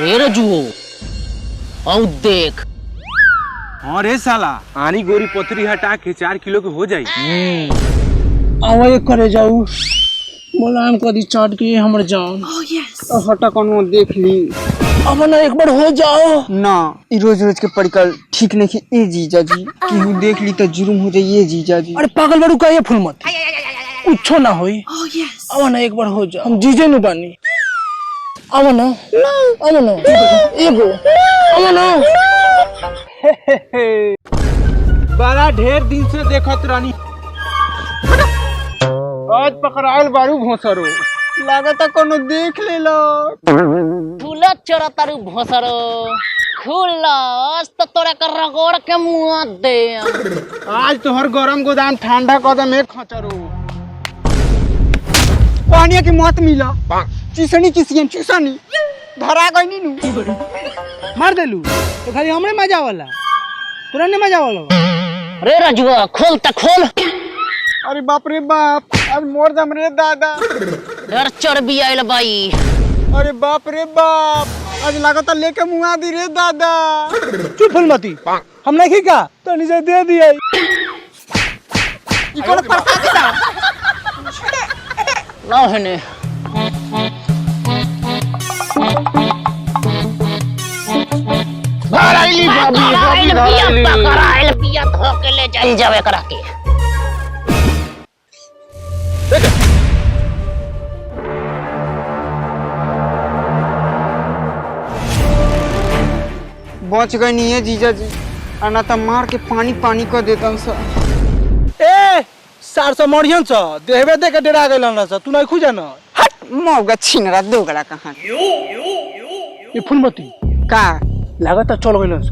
अरे रजुओ आओ देख। हाँ रे साला, आनी गोरी पथरी हटा के 4 किलो के हो जाई। आवा करे जाऊ मुलायम कदी चाट के हमर जान। हटा कोनो देख ली। अब ना एक बार हो जाओ ना ई रोज रोज के परिकल ठीक नहीं कि ए जीजा जी केहू देख ली तो जुर्म हो जाई। जीजा जी अरे पागल बारू का ये फुलमती कुछो ना होई। अब ना एक बार हो जाओ, हम जीजे नु बानी। अब ना एगो अब ना बड़ा ढेर दिन से देखत रानी, आज पकड़ायल बारू भोसरो। लागत कोनो देख ले लो। फूला चोरा तारू भोसरो खुलस तो तोरा कर रगोड़ के मुंह दे। आज तोहर गरम गोदाम ठंडा कदम एक खचरो। पानी की मत मिला चूसनी किसी चूसनी धरा गई नु मार देलू तो खाली हमरे मजा वाला तोरा ने मजा वाला। रे रजुआ खोल त खोल। अरे बाप रे बाप अब मोर दम रे दादा। डर चर्बी आइल बाई। अरे बाप रे बाप आज लागत लेके मुआ दी रे दादा। चुप फुलमती हम नहीं का तो नीचे दे दिए। ई कोन परसा दिला ना हने भराइली भाभी पकड़ाइल बिया धो के ले जाई जावे करा के। बच गई नहीं है जीजा जी, अना तो मार के पानी पानी कर देता सा। ए 400 मरियन छ देहबे दे के डरा गेल न छ तू नहीं खुजा न। हट मौगा छिनरा दोगला कहां ये फुलमती का लागत चल गेल छ।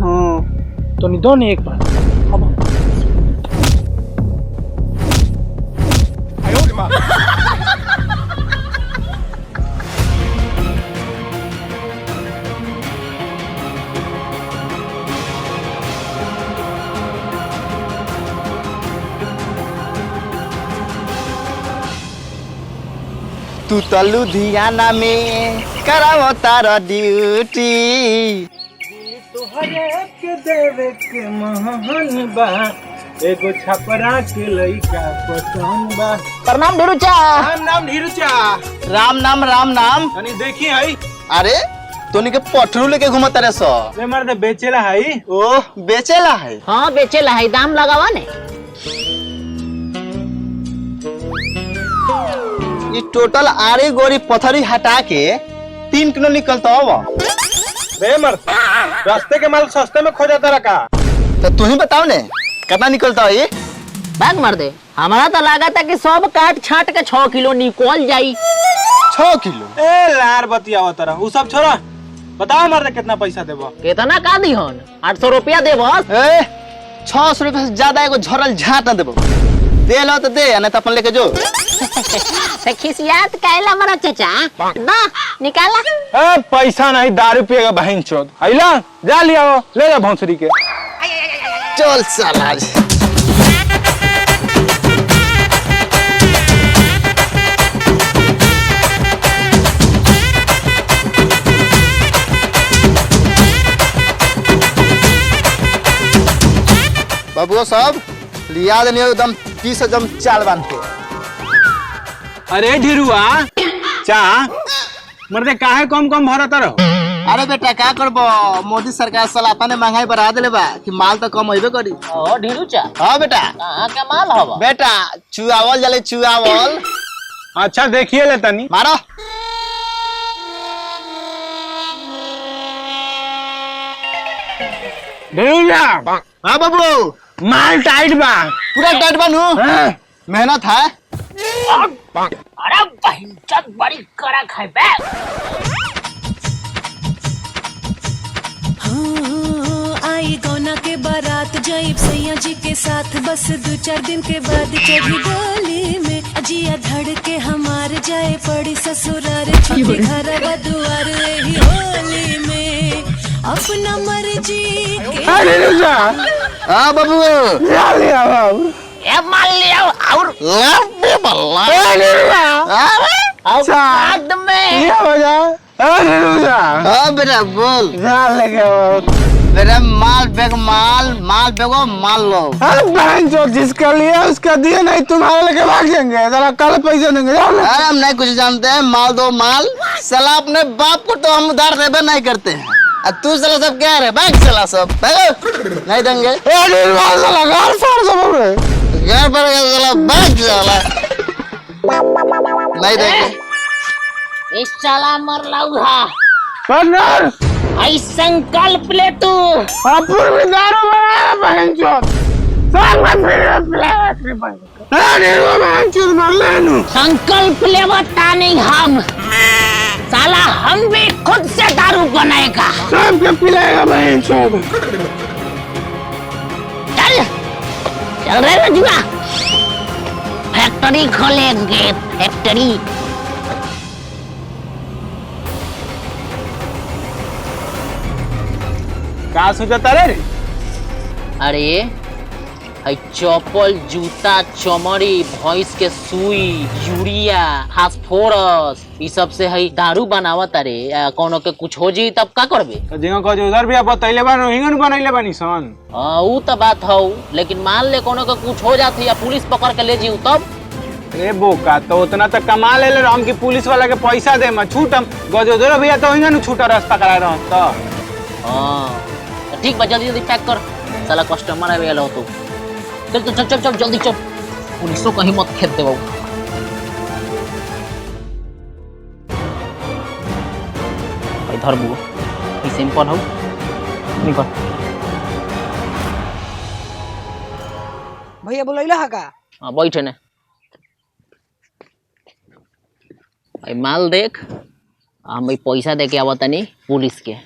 हां तो नि दो ने एक बार अब आयो रे मां। तू तो लुधियाना में करावो तारा ड्यूटी। तोहरे के देवे के महान बा एगो छपरा के लइका पसंद बा। प्रणाम ढेरुचा। नाम ढीरुचा। राम नाम तनी देखी हई। अरे तोनी के पठरू लेके घुमत रे सो। रे मार दे बेचेला हई। ओ बेचेला है। हाँ बेचेला है, दाम लगावा ने। ये टोटल आरे गोरी पथरी हटा के 3 किलो निकलता होगा। रे मर रास्ते के माल सस्ते में खो जाता रखा। तो तू ही बताओ ने कितना निकलता है ये। बैग मार दे। हमारा तो लगा था कि सब काट छाट के 6 किलो निकल जाई। 6 किलो। ए लार बतियावा तरह उ सब छोड़ा, बताओ मर दे कितना पैसा देबो। कितना का दीहन? 800 रुपया दे बस। ए 600 रुपया से ज्यादा एगो झरल झाट न देबो। दे लो तो दे नहीं तो अपन लेके जो। ते खिसियात कहला मरा चाचा ना निकाला। ए पैसा नहीं दारू पिएगा बहन चोद। आइला जा लिया ले जा भौंसरी के। चल साला बाबू साहब लिया देने एकदम 30 एकदम चाल बांध के। अरे ढिरुआ चा मर्दे काहे कम भरत रहो। अरे बेटा क्या करबो, मोदी सरकार सलाता ने महंगाई बढ़ा देले बा कि माल तो कम होइबे करी। ओ ढेरुचा हां बेटा कहां के माल हवा? बेटा चुआवल जले चुआवल। अच्छा देखिए ले तनी मारो। ढिरुआ। हां बाबू माल टाइट बा, पूरा टाइट बनू। मेहनत है। अरे बहिंचत बड़ी कड़ा खाए बे। आई गौना के बारात जाइब सैया जी के साथ, बस 2-4 दिन के बाद चढ़ी डोली में। अजिया धड़ के हमार जाए पड़ी ससुरार, छुट्टी घर दुआर यही होली में अपना मर्जी के। अरे रुजा हां बाबू ले लिया बाबू। ए माल लिया और बे बल्ला। अरे रुजा अरे बाद में ये हो जा। अरे रुजा हाँ बेटा बोल। जा लेके आओ। बेटा माल बेगो माल लो। बहन जो जिसका लिया उसका दिया, नहीं तुम्हारे लेके भागेंगे, जरा कल पैसे देंगे। अरे हम नहीं कुछ जानते हैं, माल दो माल। साला अपने बाप को तो हम उधार देवे नहीं करते हैं, और तू साला सब क्या है बैग साला सब नहीं देंगे। घर फाड़ सब घर पर साला बैग साला नहीं देंगे। इस साला मर लौहा पार्टनर आई संकल्प ले तू। अपुर भी दारू बनाया बहन चोद, सब में फिर प्लेट अरे वो बहन चोद मर लेनु। संकल्प ले बता नहीं हम साला, हम भी खुद से दारू बनाएगा। सब के पिलाएगा बहन चोद। चल चल रे रजुआ, फैक्ट्री खोलेंगे फैक्ट्री। का सोचता रे? अरे हई चप्पल जूता चमड़ी भैंस के सुई यूरिया फास्फोरस ई सब से हई दारू बनावत रे। कोनो के कुछ हो जी तब का करबे? तो जिंगा को जो उधर भी बतैले बानो हिंगन बनैले बानी सन। ऊ तो बात हौ, लेकिन मान ले कोनो के कुछ हो जाती या पुलिस पकड़ के ले जी तब? अरे बोका तो उतना तक कमा ले हम कि पुलिस वाला के पैसा दे म छूटम गजोदर भैया तो हिंगन छूटा रास्ता करा रहा तो। हां ठीक बा, जल्दी जल्दी पैक कर, साला कस्टमर आवे वाला हो तो। चल चल चल चल जल्दी चल, पुलिसों कहीं मत खेद दे बाबू। इधर बुआ ई सिंपल हो निकल। भैया बोलैला है का? हां बैठे ने भाई, माल देख, हम भाई पैसा दे के आवत नहीं पुलिस के।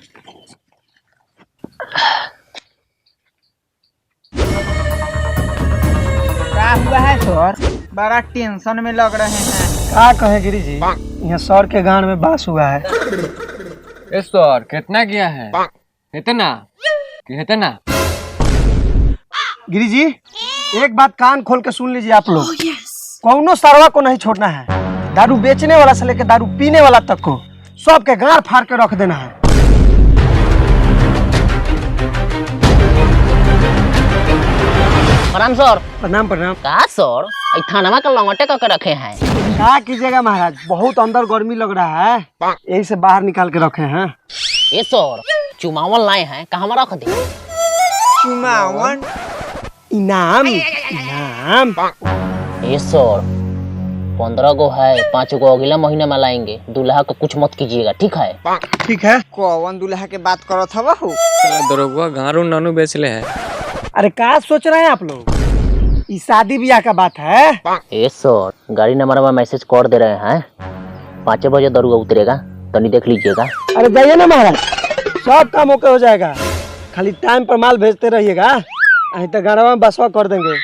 क्या हुआ है सर? बड़ा टेंशन में लग रहे हैं। क्या कहे गिरी जी, यहाँ सर के गान में बास हुआ है। ए सर कितना गया है? इतना कि इतना? गिरी जी एक बात कान खोल के सुन लीजिए आप लोग, कौनो सरवा को नहीं छोड़ना है। दारू बेचने वाला से लेकर दारू पीने वाला तक को सबके गाड़ फाड़ के रख देना है। प्रणाम सर। प्रणाम प्रणाम। का सर ई थानामा का लंगटे करके रखे हैं? क्या कीजिएगा महाराज, बहुत अंदर गर्मी लग रहा है, यही से बाहर निकाल के रखे हैं। ए सर चुमावन लाए हैं, कहाँ रख दी? चुमावन इनाम इनाम। ए सर 15 गो है, 5 गो अगला महीना में लाएंगे। दूल्हा को कुछ मत कीजिएगा, ठीक है? ठीक है। कौन दूल्हा के बात करत हवा हो? दरोगा गारू नानू बेचले है। अरे क्या सोच रहे हैं आप लोग, ये शादी ब्याह का बात है। ए सर गाड़ी नंबर में मैसेज कर दे रहे हैं, 5 बजे दरुआ उतरेगा, तनी देख लीजिएगा। अरे जाइए ना महाराज, सब काम ओके हो जाएगा, खाली टाइम पर माल भेजते रहिएगा, नहीं तो गाड़वा में बसवा कर देंगे।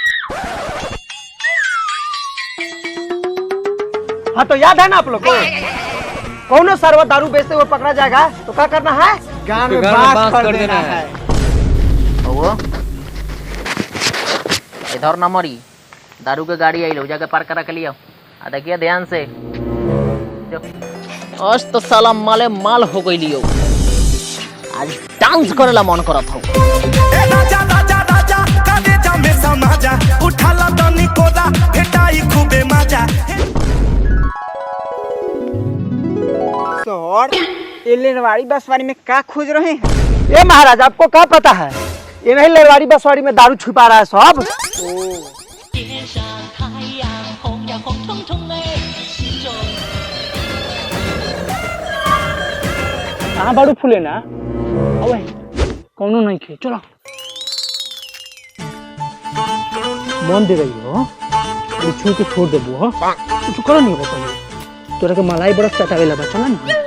हाँ तो याद है ना आप लोग को, कौनो सरवा दारू बेचते हुए पकड़ा जाएगा तो क्या करना है? गान में बास कर देना है। वो इधर नंबरी दारू के गाड़ी आई लो, जाके पार्क करा के लिया। देखिए ध्यान से, आज तो साला माले माल हो गई लियो, आज डांस करेला मन करत हो। सर ये लेनवाड़ी बसवाड़ी में क्या खोज रहे हैं? ये महाराज आपको क्या पता है, ये नहीं लेवाड़ी बसवाड़ी में दारू छुपा रहा है सब। कहाँ बारू फूले ना अबे कौनो नहीं खे, चलो मन दे रही हो, छू के छोड़ देबू हो, कुछ करो नहीं हो पहले, तोरा के मलाई बर्फ चटावेला बा, चला ना।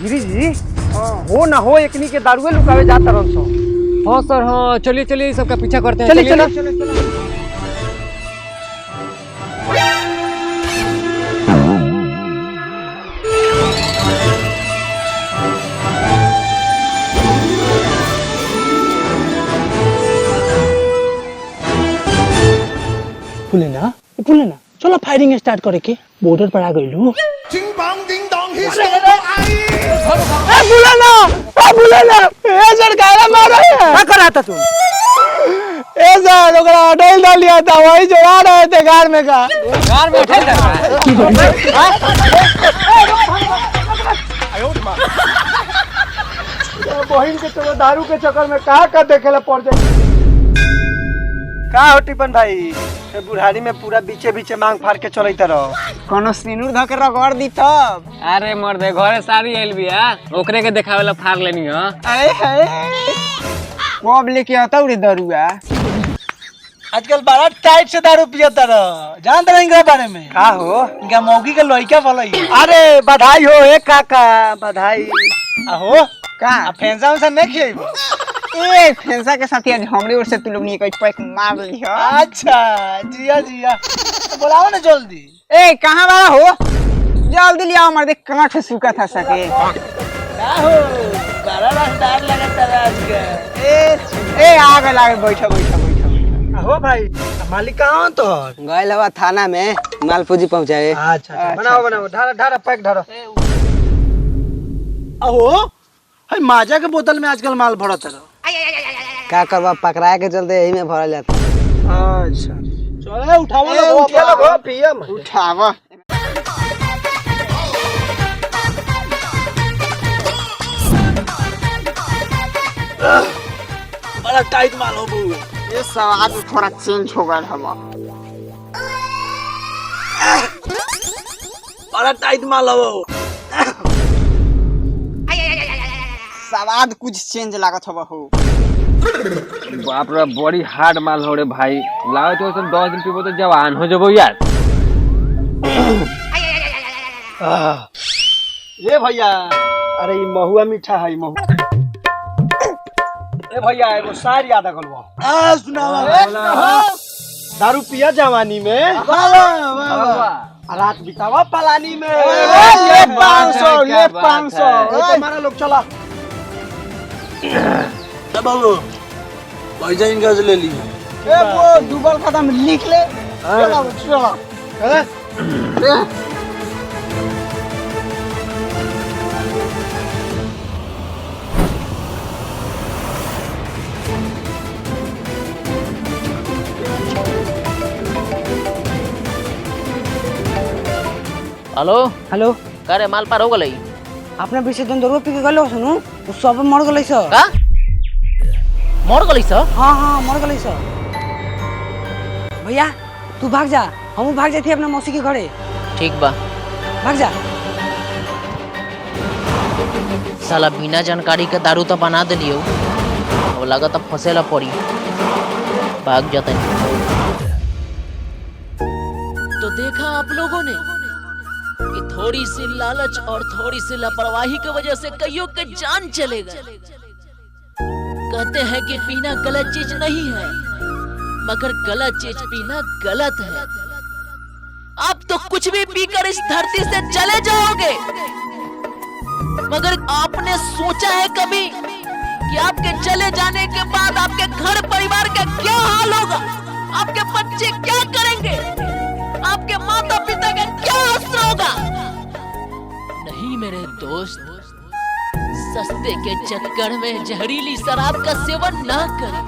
गिरी जी हो ना हो एकनी के दारुए लुकावे जाता रहन सो। हाँ सर हाँ, चलिए चलिए सबका पीछा करते हैं। चलिए चलो। फूले ना ना फायरिंग स्टार्ट करे के बॉर्डर पर आ गइलू बुला ना ए सर काला मार रहे हैं क्या कर रहा था तुम ए सर ओकरा डाल लिया था वही जोड़ा रहे थे घर में का कार में उठे बहन के तो दारू के चक्कर में कहाँ का देखेला पड़ जाए का हो टिपन भाई ए बुढ़ारी में पूरा बीचे बीचे मांग फाड़ के चलैत रहो कोनो सिनुर धक रगड़ दी तब। अरे मर्दे घरे सारी आइल बिया ओकरे के देखावे ला फाड़ लेनी ह अरे कब लेके आता रे दरुआ। आजकल बड़ा टाइट से दारू पियता रहो जानते नहीं इनके बारे में का हो इनका मौगी के लड़का भलाई अरे बधाई हो ए काका बधाई आहो का फेंसा उनसा नहीं खिएबो ए फेंसा के साथ आज हमरे ओर से तू लोग ने कोई पैक मार ली हो। अच्छा जिया जिया तो बुलाओ ना जल्दी ए कहां वाला हो जल्दी ले आओ मर दे कांठ सूखा था सके का हो बड़ा रसदार लगता है आज के ए आगे लागे बैठो बैठो बैठो बैठो। आहो भाई मालिक कहाँ हो तो गए लवा थाना में मालपूजी पहुंचाए। अच्छा बनाओ बनाओ ढारा ढारा पैक ढारा आहो हाय माजा के बोतल में आजकल माल भरत रहो का करवा पकड़ाए के चलते यही में भरल जाता। अच्छा चलो उठाओ ना पिया उठावा बड़ा टाइट माल हो बू ये स्वाद थोड़ा चेंज हो गया हवा। बड़ा टाइट माल हो स्वाद कुछ चेंज लागत हवा हो। बाप रे बड़ी हार्ड माल हो रे भाई लाओ तो 10 दिन पीबो तो जवान हो जबो यार। ए भैया अरे ये महुआ मीठा है महु ए भैया एगो शायर याद करबो आ सुनावा दारू पिया जवानी में रात बितावा पलानी में ले 500 तुम्हारा लोग चला बाबू पैसा इनका से ले लिए ए वो डबल कदम लिख ले चलो चलो हेलो हेलो का रे माल पार हो गई अपने पीछे तुम दरुआ पी के गलो सुनु उ सब मर गलै स का मर गई स हां हां मर गलै स भैया तू भाग जा हमहू भाग जाती अपना मौसी के घरे। ठीक बा भाग जा साला बिना जानकारी के दारू तो बना दिलियो अब लागत फसेला पड़ी भाग जाते तो देखा आप लोगों ने कि थोड़ी सी लालच और थोड़ी सी लापरवाही की वजह से कईयों के जान चलेगा। कहते हैं कि पीना गलत चीज नहीं है मगर गलत चीज पीना गलत है। आप तो कुछ भी पीकर इस धरती से चले जाओगे मगर आपने सोचा है कभी कि आपके चले जाने के बाद आपके घर परिवार का क्या हाल होगा? आपके बच्चे क्या करेंगे? आपके माता पिता का क्या असर होगा? नहीं मेरे दोस्त, सस्ते के चक्कर में जहरीली शराब का सेवन ना करें।